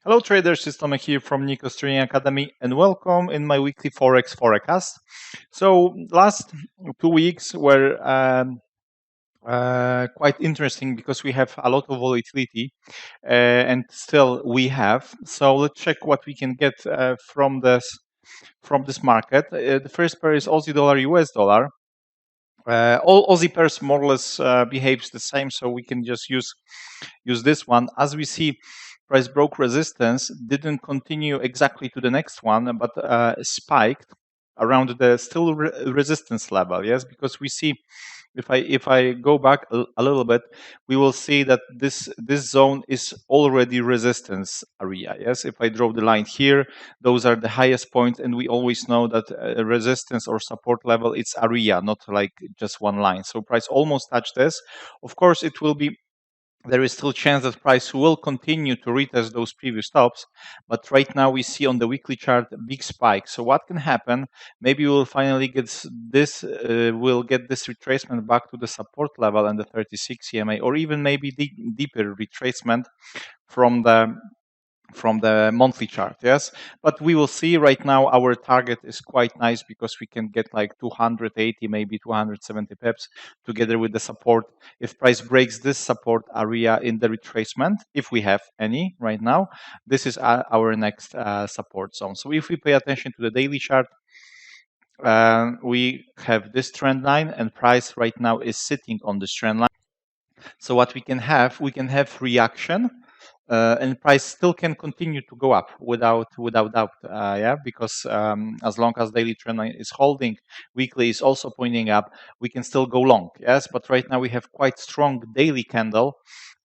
Hello traders, it's Tomek here from Nikos Trading Academy and welcome in my weekly Forex Forecast. So last 2 weeks were quite interesting because we have a lot of volatility and still we have. So let's check what we can get from this market. The first pair is Aussie dollar, US dollar. All Aussie pairs more or less behaves the same, so we can just use this one. As we see, price broke resistance, didn't continue exactly to the next one, but spiked around the still resistance level. Yes, because we see if I go back a little bit, we will see that this zone is already resistance area. Yes, if I draw the line here, those are the highest points, and we always know that resistance or support level, it's area, not like just one line. So price almost touched this. Of course, it will be, there is still chance that price will continue to retest those previous tops, but right now we see on the weekly chart a big spike. So what can happen? Maybe we'll finally get this, we'll get this retracement back to the support level and the 36 EMA, or even maybe deeper retracement from the monthly chart. Yes, but we will see. Right now our target is quite nice because we can get like 280, maybe 270 pips together with the support. If price breaks this support area in the retracement, if we have any right now, this is our next support zone. So if we pay attention to the daily chart, we have this trend line, and price right now is sitting on this trend line. So what we can have reaction, and price still can continue to go up without doubt. Yeah, because as long as daily trend line is holding, weekly is also pointing up, we can still go long. Yes, but right now we have quite strong daily candle.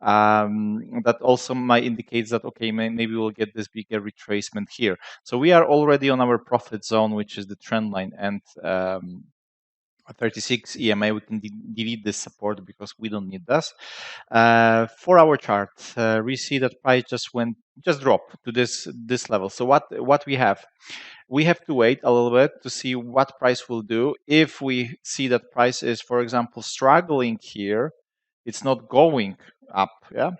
That also might indicate that okay, maybe we'll get this bigger retracement here. So we are already on our profit zone, which is the trend line, and 36 EMA, we can delete this support because we don't need this. For our chart, we see that price just dropped to this level. So what we have to wait a little bit to see what price will do. If we see that price is, for example, struggling here, it's not going up, yeah.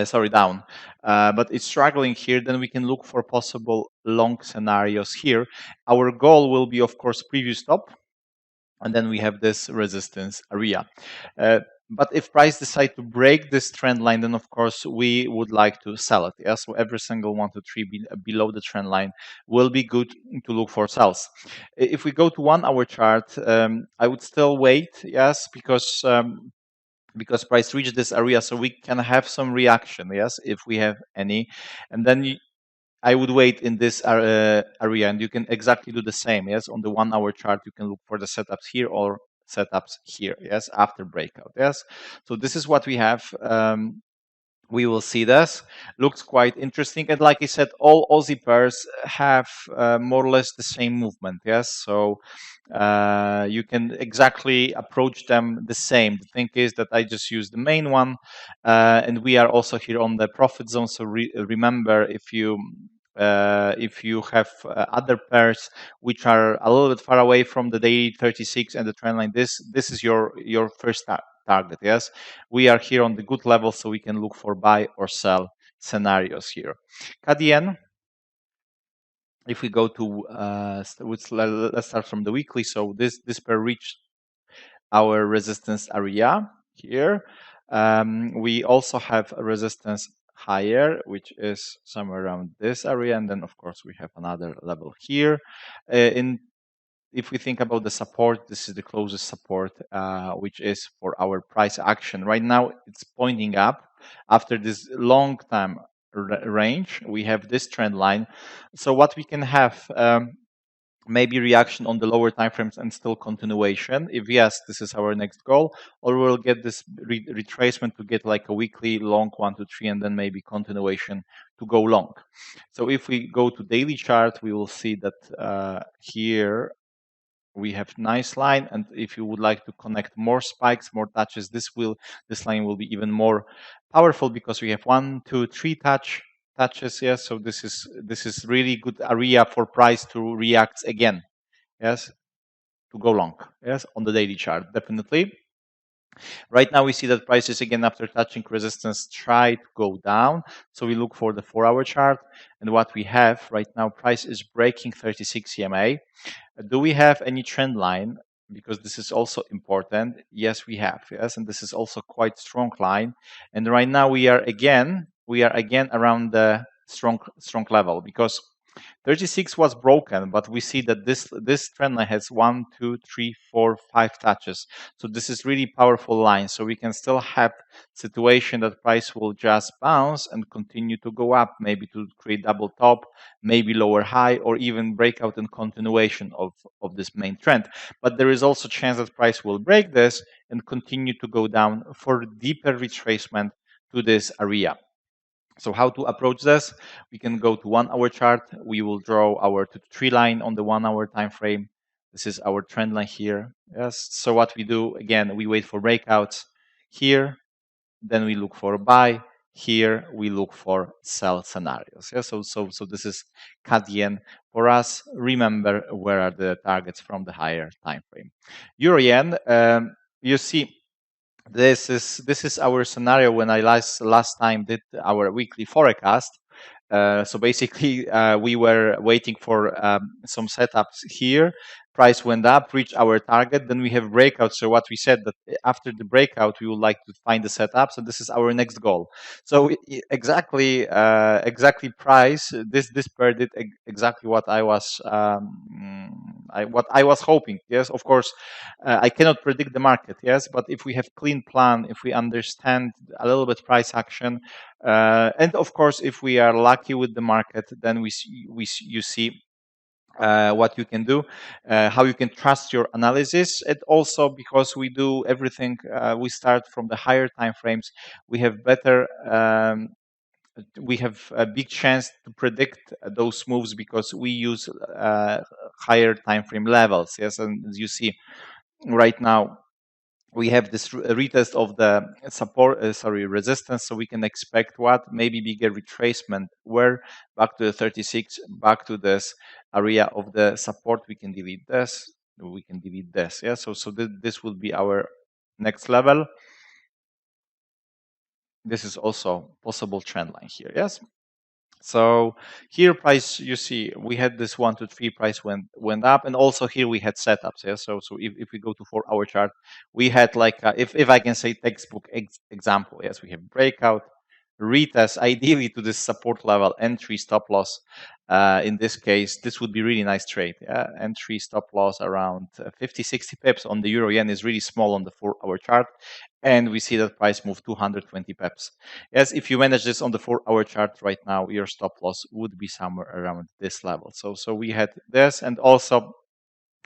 Sorry, down, but it's struggling here, then we can look for possible long scenarios here. Our goal will be, of course, previous top, and then we have this resistance area. But if price decide to break this trend line, then of course we would like to sell it. Yeah, so every single 1 to 3 below the trend line will be good to look for sells. If we go to 1 hour chart, I would still wait. Yes, because price reached this area, so we can have some reaction. Yes, if we have any, and then I would wait in this area, and you can exactly do the same. Yes, on the 1 hour chart, you can look for the setups here or setups here. Yes, after breakout. Yes, so this is what we have. We will see this. Looks quite interesting, and like I said, all Aussie pairs have more or less the same movement. Yes, so you can exactly approach them the same. The thing is that I just use the main one, and we are also here on the profit zone. So remember, if you have other pairs which are a little bit far away from the daily 36 and the trend line, this is your first target. Yes, we are here on the good level, so we can look for buy or sell scenarios here. CAD, if we go to let's start from the weekly. So this pair reached our resistance area here. We also have a resistance higher, which is somewhere around this area, and then of course we have another level here. If we think about the support, this is the closest support, which is for our price action. Right now, it's pointing up after this long time range. We have this trend line. So what we can have, maybe reaction on the lower time frames and still continuation. If yes, this is our next goal, or we'll get this retracement to get like a weekly long 1 to 3, and then maybe continuation to go long. So if we go to daily chart, we will see that here we have nice line, and if you would like to connect more spikes, more touches, this line will be even more powerful because we have 1, 2, 3 touches. Yes, so this is really good area for price to react again. Yes, to go long. Yes, on the daily chart, definitely. Right now we see that prices again after touching resistance try to go down. So we look for the 4-hour chart, and what we have right now, price is breaking 36 EMA. Do we have any trend line? Because this is also important. Yes, we have. Yes, and this is also quite strong line. And right now we are again around the strong level, because 36 was broken, but we see that this trend line has 1, 2, 3, 4, 5 touches. So this is really powerful line. So we can still have situation that price will just bounce and continue to go up, maybe to create double top, maybe lower high, or even breakout and continuation of this main trend. But there is also chance that price will break this and continue to go down for deeper retracement to this area. So how to approach this? We can go to 1-hour chart. We will draw our 2 to 3 line on the 1-hour time frame. This is our trend line here. Yes. So what we do, again, we wait for breakouts here. Then we look for a buy. Here we look for sell scenarios. Yeah. So this is CAD for us. Remember where are the targets from the higher time frame. Euro yen. You see, this is our scenario when I last time did our weekly forecast. So basically, we were waiting for some setups here. Price went up, reached our target. Then we have breakout. So what we said that after the breakout, we would like to find the setup. So this is our next goal. So exactly price. This pair did exactly what I was what I was hoping. Yes, of course, I cannot predict the market. Yes, but if we have clean plan, if we understand a little bit price action, and of course, if we are lucky with the market, then you see what you can do, how you can trust your analysis, and also because we do everything, we start from the higher time frames. We have better. We have a big chance to predict those moves because we use higher time frame levels. Yes, and as you see right now, we have this retest of the support, resistance, so we can expect what maybe bigger retracement where back to the 36, back to this area of the support. We can delete this, yeah. This will be our next level. This is also possible trend line here, yes. So here price, you see, we had this 1 to 3 price went up, and also here we had setups. Yeah. So if we go to 4-hour chart, we had like if I can say textbook example. Yes, we have breakout, retest, ideally to this support level, entry, stop loss. In this case, this would be really nice trade. Yeah, entry, stop loss around 50, 60 pips on the euro yen is really small on the 4-hour chart, and we see that price move 220 pips. Yes, if you manage this on the 4-hour chart right now, your stop loss would be somewhere around this level. So we had this, and also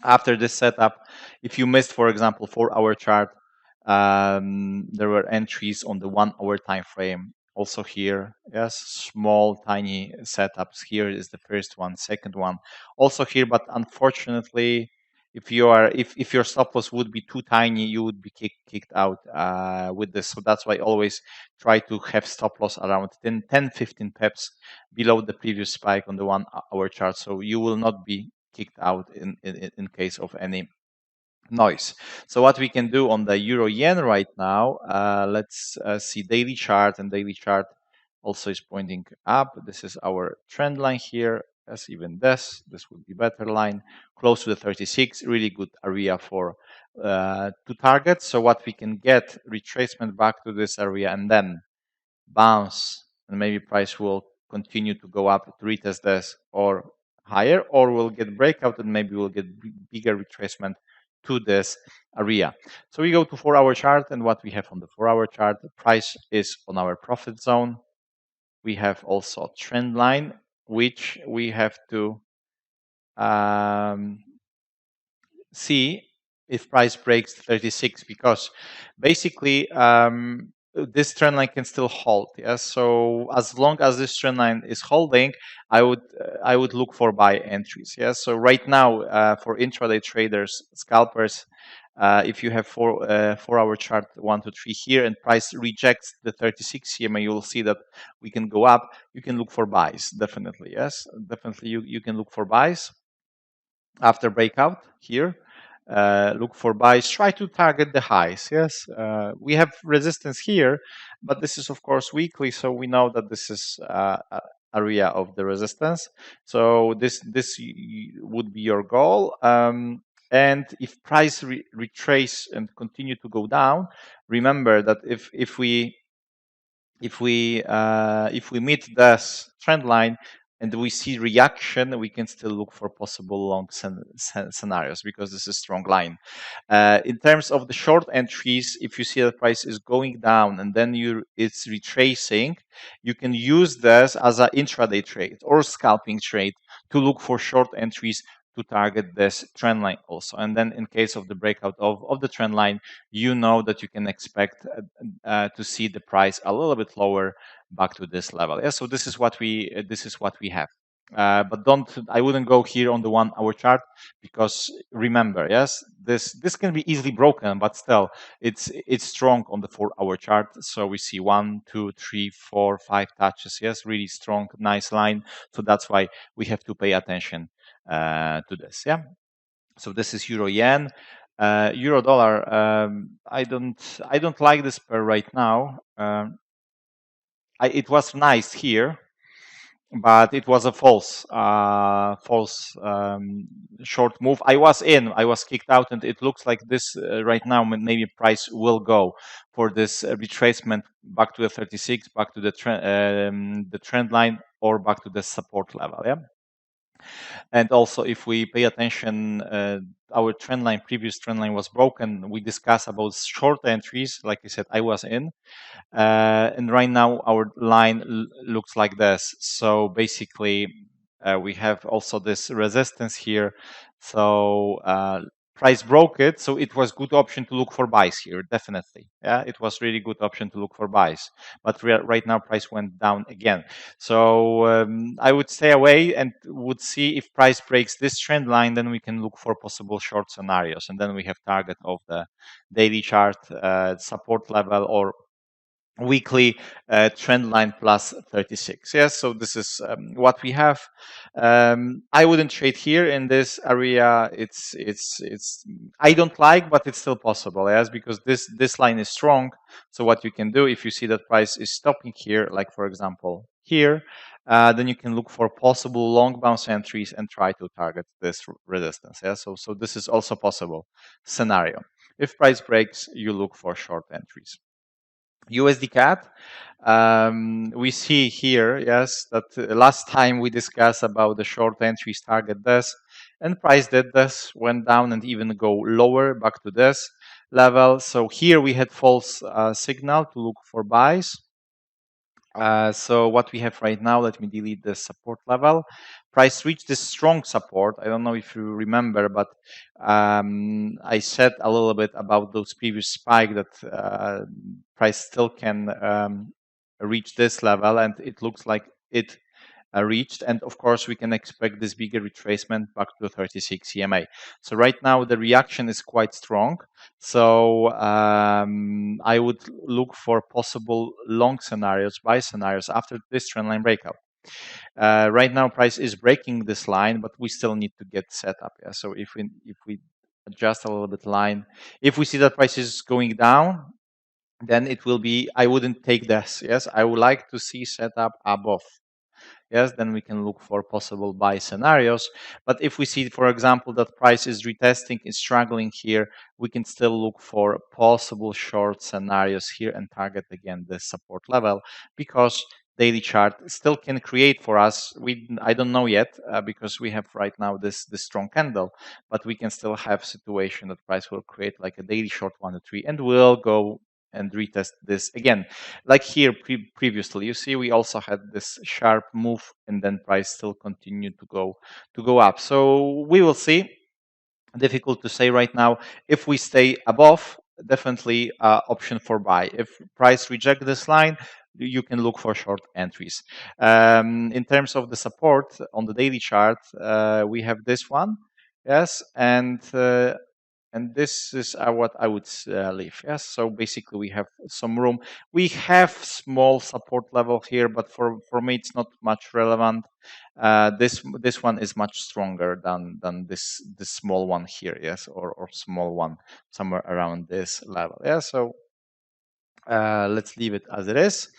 after this setup, if you missed, for example, 4-hour chart, there were entries on the 1-hour time frame. Also here, yes, small, tiny setups. Here is the first one, second one, also here. But unfortunately, if your stop loss would be too tiny, you would be kicked out with this. So that's why I always try to have stop loss around 10, 15 pips below the previous spike on the 1-hour chart. So you will not be kicked out in case of any noise. So what we can do on the euro yen right now, let's see daily chart, and daily chart also is pointing up. This is our trend line here. As even this would be better line, close to the 36, really good area for to target. So what we can get, retracement back to this area and then bounce, and maybe price will continue to go up to retest this or higher, or we'll get breakout and maybe we'll get bigger retracement to this area. So we go to 4-hour chart, and what we have on the 4-hour chart, the price is on our profit zone. We have also trend line, which we have to see if price breaks 36, because basically this trend line can still hold. Yes, so as long as this trend line is holding, I would look for buy entries. Yes, so right now for intraday traders, scalpers, if you have 4-hour chart 1 to 3 here and price rejects the 36 CMA, you will see that we can go up. You can look for buys, definitely. Yes, definitely you can look for buys after breakout here. look for buys, try to target the highs. Yes, we have resistance here, but this is of course weekly, so we know that this is area of the resistance. So this would be your goal. And if price retrace and continue to go down, remember that if we meet this trend line and we see reaction, we can still look for possible long scenarios because this is a strong line. In terms of the short entries, if you see the price is going down and then it's retracing, you can use this as an intraday trade or scalping trade to look for short entries to target this trend line also. And then in case of the breakout of the trend line, you know that you can expect to see the price a little bit lower back to this level. Yeah, so this is what we have. But I wouldn't go here on the 1 hour chart, because remember, yes, this can be easily broken, but still it's strong on the 4 hour chart. So we see 1, 2, 3, 4, 5 touches. Yes, really strong, nice line. So that's why we have to pay attention to this. Yeah. So this is euro yen. Euro dollar. I don't like this pair right now. It was nice here, but it was a false short move. I was kicked out, and it looks like this right now. Maybe price will go for this retracement back to the 36, back to the trend line, or back to the support level. Yeah. And also, if we pay attention, our trend line, previous trend line was broken. We discussed about short entries. Like I said, I was in. And right now our line looks like this. So basically, we have also this resistance here. So price broke it, so it was good option to look for buys here, definitely. Yeah, it was really good option to look for buys. But right now price went down again. So I would stay away and would see if price breaks this trend line, then we can look for possible short scenarios. And then we have target of the daily chart, support level, or weekly trend line plus 36. Yes, so this is what we have. I wouldn't trade here in this area. It's I don't like, but it's still possible. Yes, because this line is strong. So what you can do, if you see that price is stopping here, like for example here, then you can look for possible long bounce entries and try to target this resistance. Yeah, so this is also possible scenario. If price breaks, you look for short entries. USDCAD, we see here, yes, that last time we discussed about the short entries target this, and price did this, went down and even go lower back to this level. So here we had false signal to look for buys. So what we have right now, let me delete the support level. Price reached this strong support. I don't know if you remember, but I said a little bit about those previous spike that price still can reach this level, and it looks like it reached. And of course, we can expect this bigger retracement back to 36 EMA. So right now the reaction is quite strong. So I would look for possible long scenarios, buy scenarios after this trend line breakout. Right now price is breaking this line, but we still need to get set up. Yeah? So if we adjust a little bit line, if we see that price is going down, then it will be, I wouldn't take this. Yes, I would like to see setup above. Yes, then we can look for possible buy scenarios. But if we see, for example, that price is retesting, is struggling here, we can still look for possible short scenarios here and target again the support level, because daily chart still can create for us. I don't know yet, because we have right now this strong candle, but we can still have situation that price will create like a daily short 1 to 3 and will go and retest this again, like here previously. You see, we also had this sharp move, and then price still continued to go up. So we will see. Difficult to say right now. If we stay above, definitely option for buy. If price reject this line, you can look for short entries. In terms of the support on the daily chart, we have this one. Yes, and and this is what I would leave. Yes, so basically we have some room. We have small support level here, but for me it's not much relevant. This one is much stronger than this small one here. Yes, or small one somewhere around this level. Yeah, so let's leave it as it is.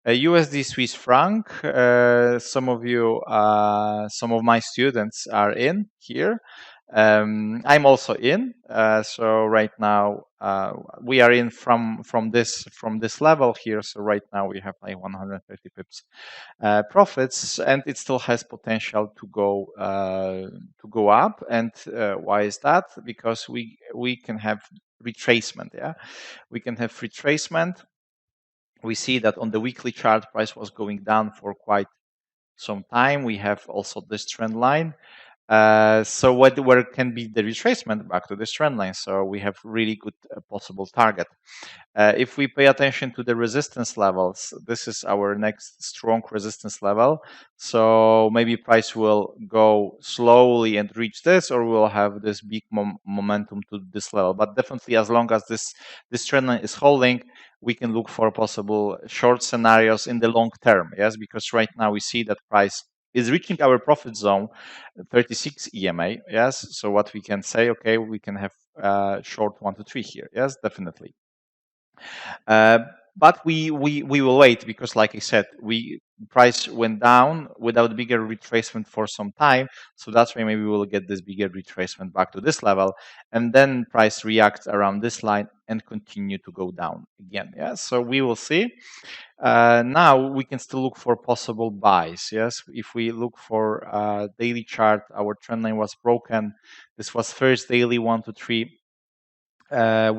USD Swiss franc. Some of my students are in here. I'm also in. So right now we are in from this level here. So right now we have like 130 pips profits, and it still has potential to go up. And why is that? Because we can have retracement. Yeah, we can have retracement. We see that on the weekly chart, price was going down for quite some time. We have also this trend line. So where can be the retracement back to this trend line? So we have really good possible target. If we pay attention to the resistance levels, this is our next strong resistance level. So maybe price will go slowly and reach this, or we'll have this big momentum to this level. But definitely, as long as this trend line is holding, we can look for possible short scenarios in the long term. Yes, because right now we see that price is reaching our profit zone, 36 EMA. Yes, so what we can say, okay, we can have short 1 to 3 here. Yes, definitely. But we will wait because, like I said, price went down without bigger retracement for some time. So that's why maybe we'll get this bigger retracement back to this level, and then price reacts around this line and continue to go down again. Yeah, so we will see. Now we can still look for possible buys. Yes, if we look for daily chart, our trend line was broken. This was first daily 1 to 3. I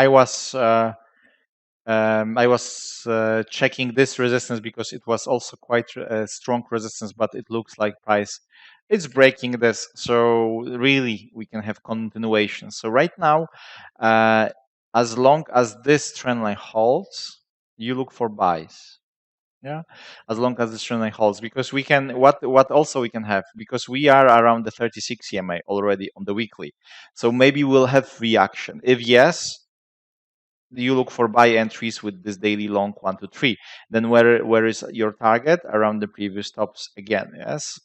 was checking this resistance because it was also quite a strong resistance, but it looks like price is breaking this. So really, we can have continuation. So right now, as long as this trend line holds, you look for buys. Yeah, as long as this trend line holds, because we can what also we can have, because we are around the 36 EMA already on the weekly. So maybe we'll have reaction. If yes, you look for buy entries with this daily long 1 to 3. Then where is your target? Around the previous tops again. Yes,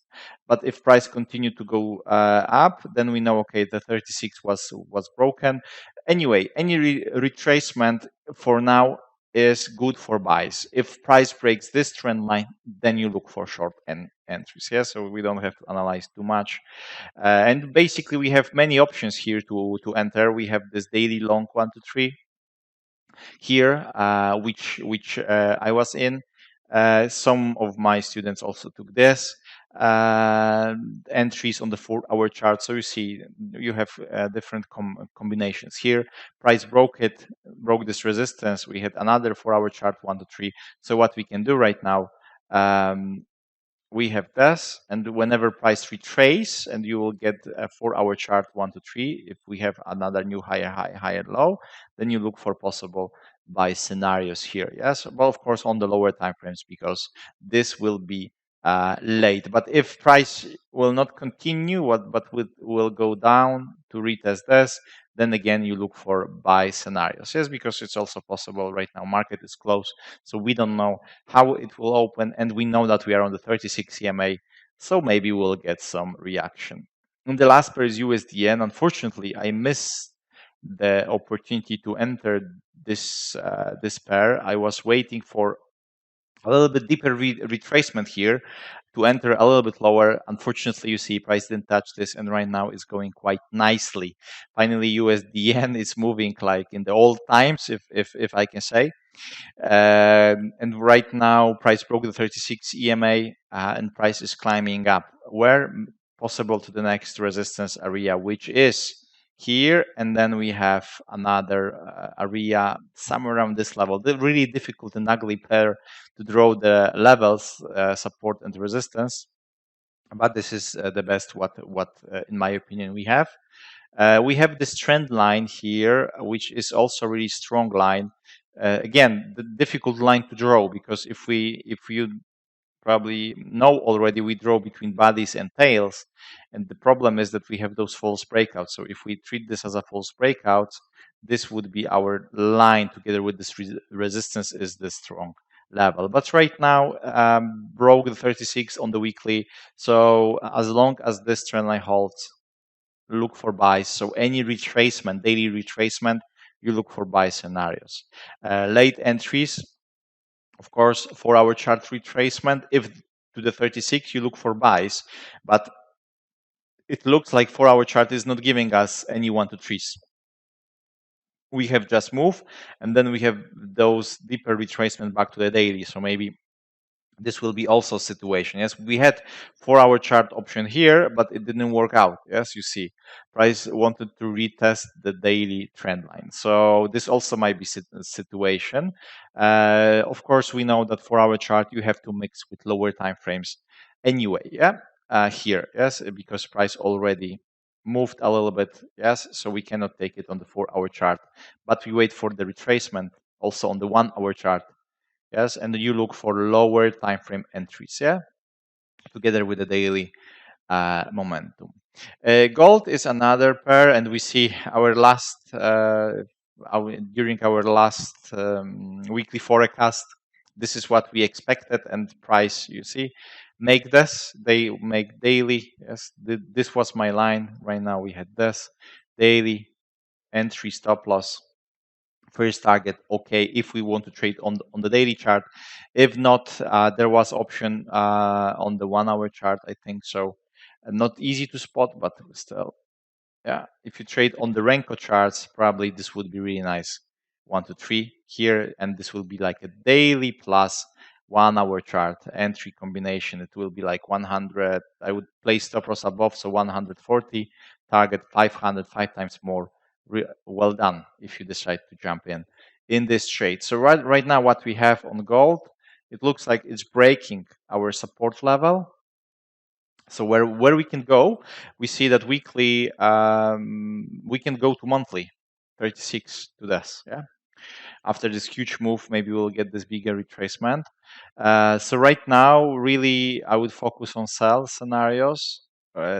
but if price continue to go up, then we know, okay, the 36 was broken. Anyway, any retracement for now is good for buys. If price breaks this trend line, then you look for short entries. Yeah, so we don't have to analyze too much. And basically we have many options here to enter. We have this daily long 1 to 3 here, which I was in. Some of my students also took this entries on the 4-hour chart. So you see, you have different combinations here. Price broke this resistance. We had another 4-hour chart, 1 to 3. So what we can do right now, we have this, and whenever price retrace, and you will get a 4-hour chart 1 to 3. If we have another new higher low, then you look for possible buy scenarios here. Yes, well, of course, on the lower time frames, because this will be late. But if price will not continue, but will go down to retest this, then again you look for buy scenarios. Yes, because it's also possible right now market is closed, so we don't know how it will open, and we know that we are on the 36 EMA, so maybe we'll get some reaction. And the last pair is USDN. Unfortunately, I missed the opportunity to enter this this pair. I was waiting for a little bit deeper retracement here to enter a little bit lower. Unfortunately, you see price didn't touch this, and right now it's going quite nicely. Finally, USDN is moving like in the old times, if I can say. And right now, price broke the 36 EMA, and price is climbing up. Where possible to the next resistance area, which is here, and then we have another area somewhere around this level. The really difficult and ugly pair to draw the levels, support and resistance, but this is the best what in my opinion we have. We have this trend line here, which is also a really strong line. Again, the difficult line to draw, because if you probably know already, we draw between bodies and tails, and the problem is that we have those false breakouts. So if we treat this as a false breakout, this would be our line together with this resistance is the strong level. But right now, broke the 36 on the weekly. So as long as this trend line holds, look for buys. So any retracement, daily retracement, you look for buy scenarios. Late entries, of course, 4-hour chart retracement. If to the 36, you look for buys, but it looks like 4-hour chart is not giving us any 1 to 3s. We have just moved, and then we have those deeper retracement back to the daily. So maybe this will be also a situation. Yes, we had 4-hour chart option here, but it didn't work out. Yes, you see, price wanted to retest the daily trend line. So this also might be a situation. Of course, we know that 4-hour chart you have to mix with lower time frames anyway. Yeah, here, yes, because price already moved a little bit. Yes, so we cannot take it on the 4-hour chart, but we wait for the retracement also on the 1-hour chart. Yes, and you look for lower time frame entries, yeah, together with the daily momentum. Gold is another pair, and we see our last during our last weekly forecast. This is what we expected, and price, you see, make this. They make daily. Yes, this was my line. Right now we had this daily entry, stop loss, first target. Okay, if we want to trade on the daily chart. If not, there was option on the 1-hour chart, I think so. Not easy to spot, but still, yeah, if you trade on the Renko charts, probably this would be really nice. 1 to 3 here, and this will be like a daily plus 1-hour chart entry combination. It will be like 100. I would place stop loss above, so 140, target 500, 5 times more. Well done if you decide to jump in this trade. So right now, what we have on gold, it looks like it's breaking our support level. So where we can go, we see that weekly, we can go to monthly, 36 to this. Yeah. After this huge move, maybe we'll get this bigger retracement. So right now, really, I would focus on sell scenarios.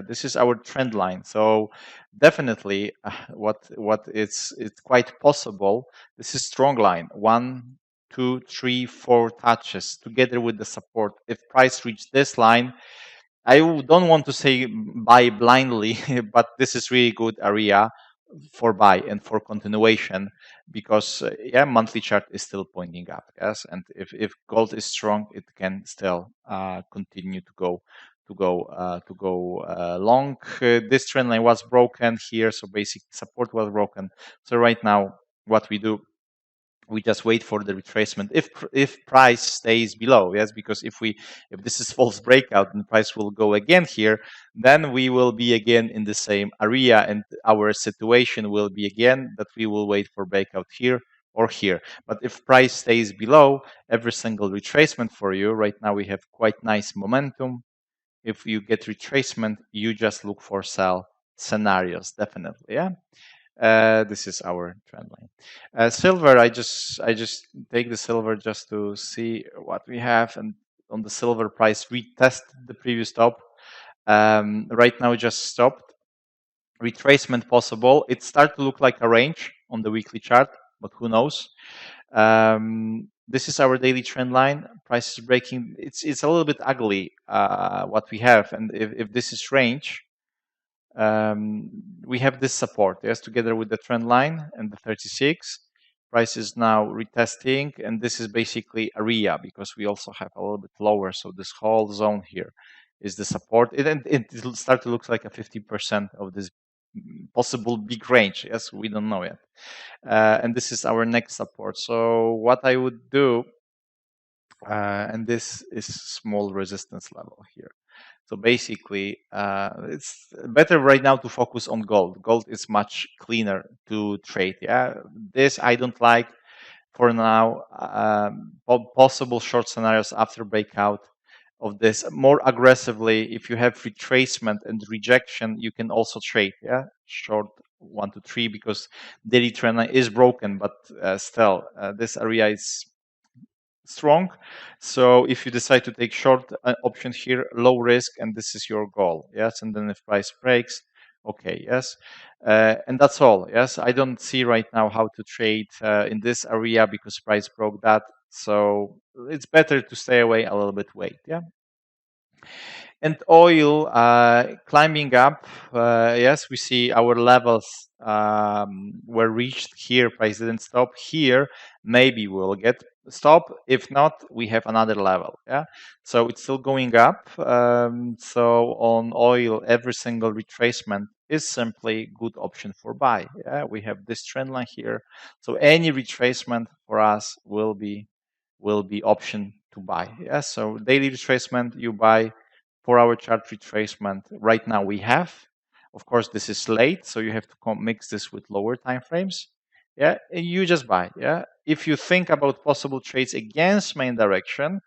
This is our trend line. So definitely, what it's quite possible. This is strong line. 1, 2, 3, 4 touches together with the support. If price reach this line, I don't want to say buy blindly, but this is really good area for buy and for continuation because yeah, monthly chart is still pointing up. Yes, and if gold is strong, it can still continue to go long. This trend line was broken here, so basic support was broken. So right now, what we do, we just wait for the retracement if price stays below. Yes, because if this is false breakout and price will go again here, then we will be again in the same area, and our situation will be again that we will wait for breakout here or here. But if price stays below, every single retracement for you, right now we have quite nice momentum. If you get retracement, you just look for sell scenarios, definitely. Yeah. This is our trend line. Silver, I just take the silver just to see what we have, and on the silver price retested the previous top. Right now, it just stopped. Retracement possible. It started to look like a range on the weekly chart, but who knows? This is our daily trend line. Price is breaking. It's a little bit ugly what we have, and if this is range, we have this support, yes, together with the trend line and the 36. Price is now retesting, and this is basically area because we also have a little bit lower. So this whole zone here is the support. It'll start to look like a 50% of this possible big range. Yes, we don't know yet. And this is our next support. So what I would do, and this is small resistance level here. So basically, it's better right now to focus on gold. Gold is much cleaner to trade. Yeah, this I don't like for now. Possible short scenarios after breakout of this more aggressively. If you have retracement and rejection, you can also trade. Yeah, short 1 to 3 because daily trend line is broken, but still this area is strong. So if you decide to take short option here, low risk, and this is your goal, yes. And then if price breaks, okay, yes, and that's all. Yes, I don't see right now how to trade in this area because price broke that. So it's better to stay away a little bit. Wait, yeah. And oil climbing up. Yes, we see our levels were reached here. Price didn't stop here. Maybe we'll get stop. If not, we have another level. Yeah, so it's still going up. So on oil, every single retracement is simply good option for buy. Yeah, we have this trend line here. So any retracement for us will be option to buy. Yeah, so daily retracement you buy, 4-hour chart retracement. Right now we have, of course, this is late, so you have to mix this with lower time frames. Yeah, and you just buy. Yeah, if you think about possible trades against main direction,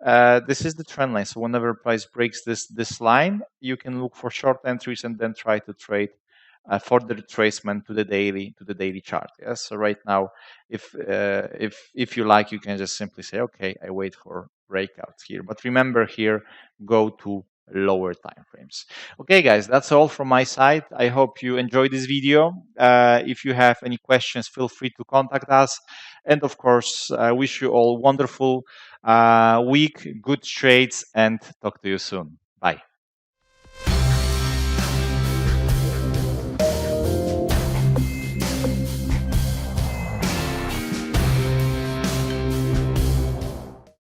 this is the trend line. So whenever price breaks this line, you can look for short entries and then try to trade for the retracement to the daily chart. Yes. So right now, if you like, you can just simply say, okay, I wait for breakouts here. But remember here, go to lower time frames. Okay, guys, that's all from my side. I hope you enjoyed this video. If you have any questions, feel free to contact us. And of course, I wish you all wonderful week, good trades, and talk to you soon. Bye.